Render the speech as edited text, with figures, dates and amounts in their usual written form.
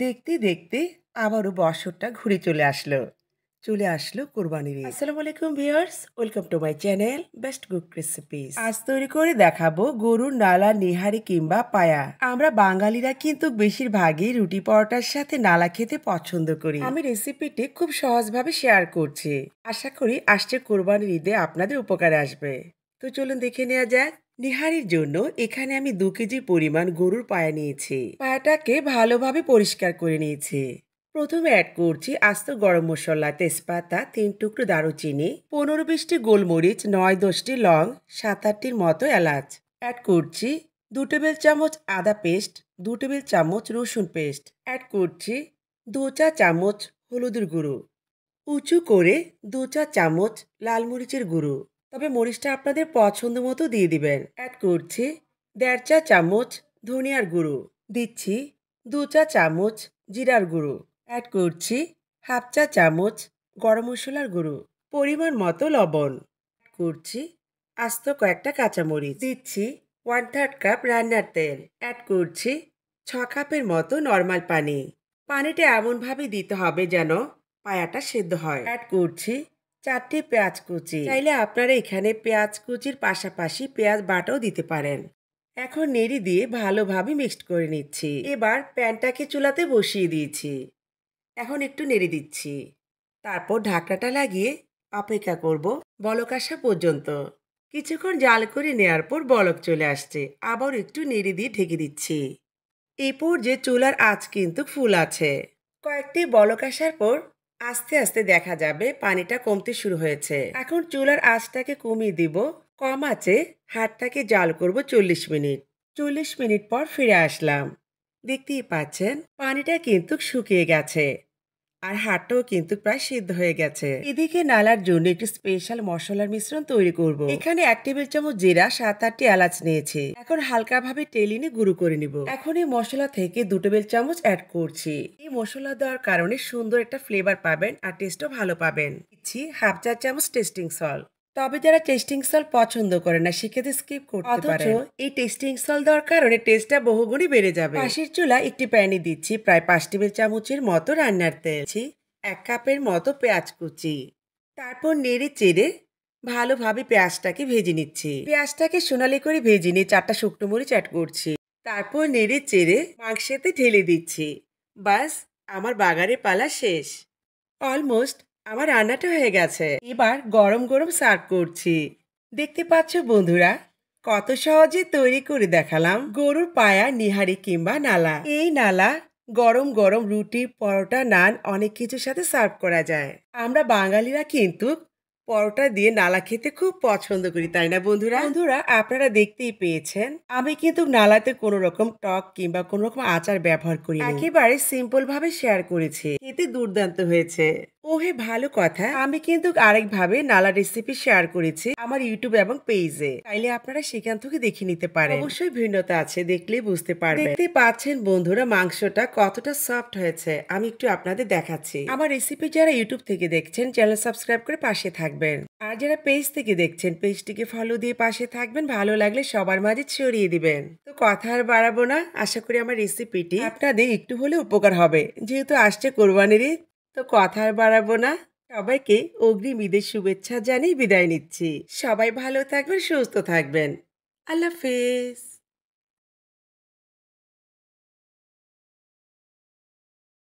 দেখতে দেখতে আবারও বছরটা ঘুরে চলে আসলো কোরবানির ঈদ। আসসালামু আলাইকুম viewers, welcome to my channel best cook recipes. আজ তৈরি করে দেখাবো গরুর নালা, নিহারি কিংবা পায়া। আমরা বাঙালিরা কিন্তু বেশিরভাগই রুটি পরোটার সাথে নালা খেতে পছন্দ করি। আমি রেসিপিটি খুব সহজভাবে শেয়ার করছি। আশা করি আসছে কোরবানির ঈদে আপনাদের উপকারে আসবে। তো চলুন দেখে নেওয়া যাক। নিহারির জন্য এখানে আমি 2 কেজি পরিমাণ গরুর পায়া নিয়েছি। পায়াটাকে ভালোভাবে পরিষ্কার করে নিয়েছি। প্রথমে অ্যাড করছি আস্ত গরম মশলা, তেজপাতা, 3 টুকরো দারুচিনি, 15-20টি গোলমরিচ, 9-10টি লং, 7-8টির মতো এলাচ। অ্যাড করছি 2 টেবিল চামচ আদা পেস্ট, 2 টেবিল চামচ রসুন পেস্ট। অ্যাড করছি 2 চা চামচ হলুদের গুঁড়ো, উঁচু করে 2 চা চামচ লাল মরিচের গুঁড়ো, তবে মরিচটা আপনাদের পছন্দ মতো দিয়ে দিবেন। অ্যাড করছি 1.5 চা চামচ ধনিয়ার গুঁড়ো, দিচ্ছি 2 চা চামচ জিরার গুঁড়ো। অ্যাড করছি 1/2 চা চামচ গরম মশলার গুঁড়ো, পরিমাণ মতো লবণ। অ্যাড করছি আস্ত কয়েকটা কাঁচামরিচ, দিচ্ছি 1/3 কাপ রান্নার তেল। অ্যাড করছি 6 কাপের মতো নর্মাল পানি। পানিটা এমনভাবে দিতে হবে যেন পায়াটা সেদ্ধ হয়। অ্যাড করছি 4টি পেঁয়াজ কুচি, চাইলে আপনারা এখানে পেঁয়াজ কুচির পাশাপাশি পেঁয়াজ বাটাও দিতে পারেন। এখন নেড়ে দিয়ে ভালোভাবে মিক্সড করে নিচ্ছি। এবার প্যানটাকে চুলাতে বসিয়ে দিয়েছি। এখন একটু নেড়ে দিচ্ছি। তারপর ঢাকনাটা লাগিয়ে অপেক্ষা করব বলক আসা পর্যন্ত। কিছুক্ষণ জাল করে নেওয়ার পর বলক চলে আসছে। আবার একটু নেড়ে দিয়ে ঢেকে দিচ্ছি। এই পর্যায়ে চুলার আঁচ কিন্তু ফুল আছে। কয়েকটি বলক আসার পর আস্তে আস্তে দেখা যাবে পানিটা কমতে শুরু হয়েছে। এখন চুলার আঁচটাকে কমিয়ে দিব। কম আঁচে হাতটাকে জাল করব 40 মিনিট। 40 মিনিট পর ফিরে আসলাম। দেখতেই পাচ্ছেন পানিটা কিন্তু শুকিয়ে গেছে আর হাড়টাও কিন্তু প্রায় সিদ্ধ হয়ে গেছে। এদিকে নালার জন্য একটি স্পেশাল মশলার মিশ্রণ তৈরি করব। এখানে 1 টেবিল চামচ জিরা, 7-8টি এলাচ নিয়েছি। এখন হালকাভাবে টেলিনে গুঁড়ো করে নিব। এখন এই মশলা থেকে 2 টেবিল চামচ অ্যাড করছি। এই মশলা দেওয়ার কারণে সুন্দর একটা ফ্লেভার পাবেন আর টেস্টও ভালো পাবেন। দিচ্ছি 1/2 চা চামচ টেস্টিং সল্ট। তবে যারা টেস্টিং সল্ট পছন্দ করে না সেক্ষেত্রে স্কিপ করতে পারেন। এই টেস্টিং সল্ট দেওয়ার কারণে টেস্টটা বহুগুণে বেড়ে যাবে। পাশের চুলা একটি প্যানে দিচ্ছি প্রায় 5 টেবিল চামচের মতো রান্নার তেল, 1 কাপের মতো পেঁয়াজ কুচি। তারপর নেড়ে চেড়ে ভালোভাবে পেঁয়াজটাকে ভেজে নিচ্ছি। পেঁয়াজটাকে সোনালি করে ভেজে নিয়ে 4টা শুকনো মরিচ অ্যাড করছি। তারপর নেড়ে চেড়ে মাংসেতে ঢেলে দিচ্ছি। বাস, আমার বাগারে পালা শেষ। অলমোস্ট আমার রান্নাটা হয়ে গেছে। এবার গরম গরম সার্ভ করছি। দেখতে পাচ্ছ বন্ধুরা, কত সহজে তৈরি করে দেখালাম গরুর পায়া, নিহারি কিংবা নালা। এই নালা গরম গরম রুটি, পরোটা, নান অনেক কিছুর সাথে সার্ভ করা যায়। আমরা বাঙালিরা কিন্তু পরোটা দিয়ে নালা খেতে খুব পছন্দ করি, তাই না বন্ধুরা? বন্ধুরা, আপনারা দেখতেই পেয়েছেন আমি কিন্তু নালাতে কোনো রকম টক কিংবা কোনো রকম আচার ব্যবহার করি, একেবারে সিম্পল ভাবে শেয়ার করেছি। খেতে দুর্দান্ত হয়েছে। ওহে ভালো কথা, আমি কিন্তু আরেকভাবে নালা রেসিপি শেয়ার করেছি আমার ইউটিউব এবং পেজে, চাইলে আপনারা সেখান থেকে দেখে নিতে পারেন। অবশ্যই ভিন্নতা আছে, দেখলেই বুঝতে পারবেন। দেখতে পাচ্ছেন বন্ধুরা মাংসটা কতটা সফট হয়েছে। আমি একটু আপনাদের দেখাচ্ছি। আমার রেসিপি যারা ইউটিউব থেকে দেখছেন চ্যানেল সাবস্ক্রাইব করে পাশে থাকবেন, আর যারা পেজ থেকে দেখছেন পেজটিকে ফলো দিয়ে পাশে থাকবেন। ভালো লাগলে সবার মাঝে ছড়িয়ে দিবেন। তো কথা আর বাড়াবো না, আশা করি আমার রেসিপিটি আপনাদের একটু হলে উপকার হবে, যেহেতু আসছে কোরবানির ঈদ। তো কথা আর বাড়াবো না, সবাইকে অগ্রিম ঈদের শুভেচ্ছা জানিয়ে বিদায় নিচ্ছি। সবাই ভালো থাকবেন, সুস্থ থাকবেন। আল্লাহ হাফেজ।